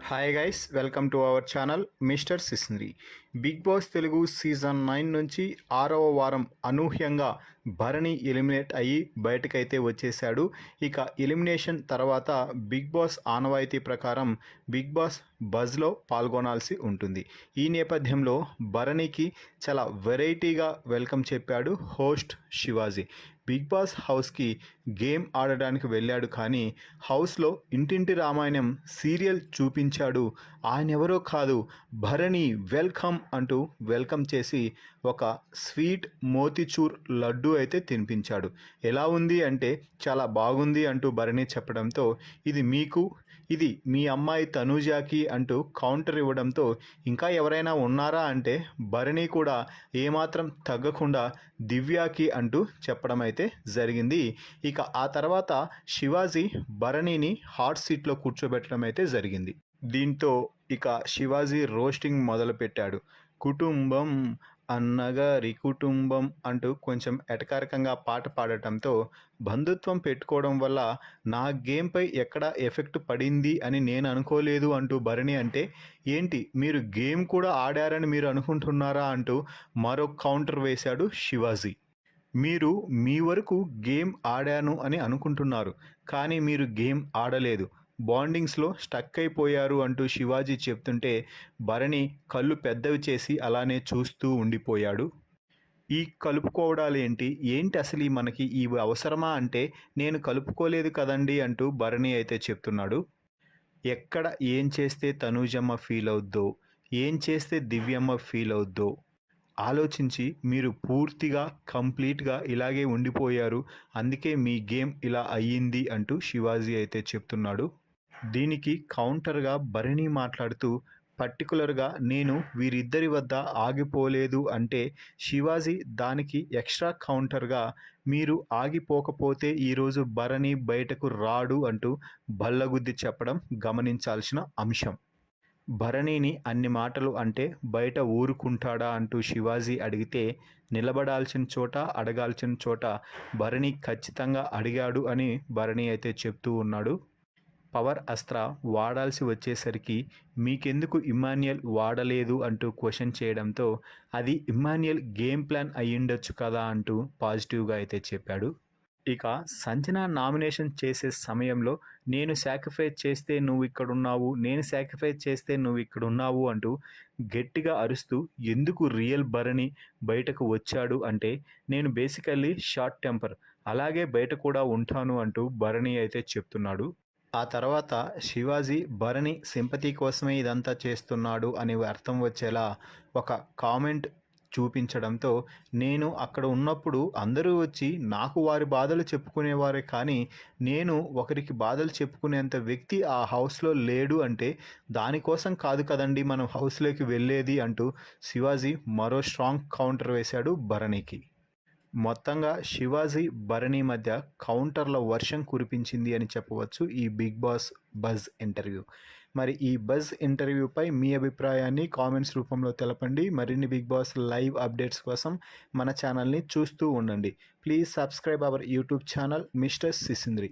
Hi guys, welcome to our channel mister సిస్నరీ. Bigg Boss Telugu season 9 నుంచి 6వ వారం అనూహ్యంగా భరణి ఎలిమినేట్ అయ్యి బయటకైతే వచ్చేశాడు. ఇక ఎలిమినేషన్ తర్వాత బిగ్ బాస్ ఆనవాయితీ ప్రకారం బిగ్ బాస్ బజ్లో పాల్గొనాల్సి ఉంటుంది. ఈ నేపథ్యంలో భరణికి చాలా వెరైటీగా వెల్కమ్ చెప్పాడు హోస్ట్ శివాజీ. బిగ్ బాస్ హౌస్కి గేమ్ ఆడడానికి వెళ్ళాడు, కానీ హౌస్లో ఇంటింటి రామాయణం సీరియల్ చూపించాడు. ఆయన ఎవరో కాదు, భరణి వెల్కమ్ అంటూ వెల్కమ్ చేసి ఒక స్వీట్ మోతిచూర్ లడ్డు అయితే తినిపించాడు. ఎలా ఉంది అంటే చాలా బాగుంది అంటూ భరణి చెప్పడంతో ఇది మీకు, ఇది మీ అమ్మాయి తనూజాకి అంటూ కౌంటర్ ఇవ్వడంతో ఇంకా ఎవరైనా ఉన్నారా అంటే భరణి కూడా ఏమాత్రం తగ్గకుండా దివ్యాకి అంటూ చెప్పడం అయితే జరిగింది. ఇక ఆ తర్వాత శివాజీ భరణిని హాట్ సీట్లో కూర్చోబెట్టడం అయితే జరిగింది. దీంతో ఇక శివాజీ రోస్టింగ్ మొదలుపెట్టాడు. కుటుంబం అన్నగారి కుటుంబం అంటూ కొంచెం ఎటకారకంగా పాట పాడటంతో బంధుత్వం పెట్టుకోవడం వల్ల నా గేమ్పై ఎక్కడ ఎఫెక్ట్ పడింది అని నేను అనుకోలేదు అంటూ భరణి అంటే, ఏంటి మీరు గేమ్ కూడా ఆడారని మీరు అనుకుంటున్నారా అంటూ మరో కౌంటర్ వేశాడు శివాజీ. మీరు మీ వరకు గేమ్ ఆడాను అని అనుకుంటున్నారు, కానీ మీరు గేమ్ ఆడలేదు, బాండింగ్స్లో స్టక్ అయిపోయారు అంటూ శివాజీ చెప్తుంటే భరణి కళ్ళు పెద్దవి చేసి అలానే చూస్తూ ఉండిపోయాడు. ఈ కలుపుకోవడాలు ఏంటి అసలు మనకి ఈ అవసరమా అంటే నేను కలుపుకోలేదు కదండి అంటూ భరణి అయితే చెప్తున్నాడు. ఎక్కడ ఏం చేస్తే తనూజమ్మ ఫీల్ అవుద్దో, ఏం చేస్తే దివ్యమ్మ ఫీల్ అవుద్దో ఆలోచించి మీరు పూర్తిగా కంప్లీట్గా ఇలాగే ఉండిపోయారు, అందుకే మీ గేమ్ ఇలా అయ్యింది అంటూ శివాజీ అయితే చెప్తున్నాడు. దీనికి కౌంటర్గా భరణి మాట్లాడుతూ పర్టికులర్గా నేను వీరిద్దరి వద్ద ఆగిపోలేదు అంటే శివాజీ దానికి ఎక్స్ట్రా కౌంటర్గా మీరు ఆగిపోకపోతే ఈరోజు భరణి బయటకు రాడు అంటూ బల్లగుద్ది చెప్పడం గమనించాల్సిన అంశం. భరణిని అన్ని మాటలు అంటే బయట ఊరుకుంటాడా అంటూ శివాజీ అడిగితే నిలబడాల్సిన చోట అడగాల్సిన చోట భరణి ఖచ్చితంగా అడిగాడు అని భరణి అయితే చెప్తూ ఉన్నాడు. పవర్ అస్త్ర వాడాల్సి వచ్చేసరికి మీకెందుకు ఇమ్మాన్యుయల్ వాడలేదు అంటూ క్వశ్చన్ చేయడంతో అది ఇమ్మాన్యుయల్ గేమ్ ప్లాన్ అయ్యుండొచ్చు కదా అంటూ పాజిటివ్గా అయితే చెప్పాడు. ఇక సంజన నామినేషన్ చేసే సమయంలో నేను సాక్రిఫైస్ చేస్తే నువ్వు ఇక్కడున్నావు, నేను సాక్రిఫైస్ చేస్తే నువ్వు ఇక్కడున్నావు అంటూ గట్టిగా అరుస్తూ ఎందుకు రియల్ భరణి బయటకు వచ్చాడు అంటే నేను బేసికల్లీ షార్ట్ టెంపర్, అలాగే బయట కూడా ఉంటాను అంటూ భరణి అయితే చెప్తున్నాడు. ఆ తర్వాత శివాజీ భరణి సింపతి కోసమే ఇదంతా చేస్తున్నాడు అని అర్థం వచ్చేలా ఒక కామెంట్ చూపించడంతో నేను అక్కడ ఉన్నప్పుడు అందరూ వచ్చి నాకు వారి బాధలు చెప్పుకునేవారే, కానీ నేను ఒకరికి బాధలు చెప్పుకునేంత వ్యక్తి ఆ హౌస్లో లేడు అంటే దానికోసం కాదు కదండి మనం హౌస్లోకి వెళ్ళేది అంటూ శివాజీ మరో స్ట్రాంగ్ కౌంటర్ వేశాడు భరణికి. మొత్తంగా శివాజీ భరణి మధ్య కౌంటర్ల వర్షం కురిపించింది అని చెప్పవచ్చు ఈ బిగ్ బాస్ బజ్ ఇంటర్వ్యూ. మరి ఈ బజ్ ఇంటర్వ్యూపై మీ అభిప్రాయాన్ని కామెంట్స్ రూపంలో తెలపండి. మరిన్ని బిగ్ బాస్ లైవ్ అప్డేట్స్ కోసం మన ఛానల్ని చూస్తూ ఉండండి. Please subscribe our YouTube channel mister సిసింద్రి.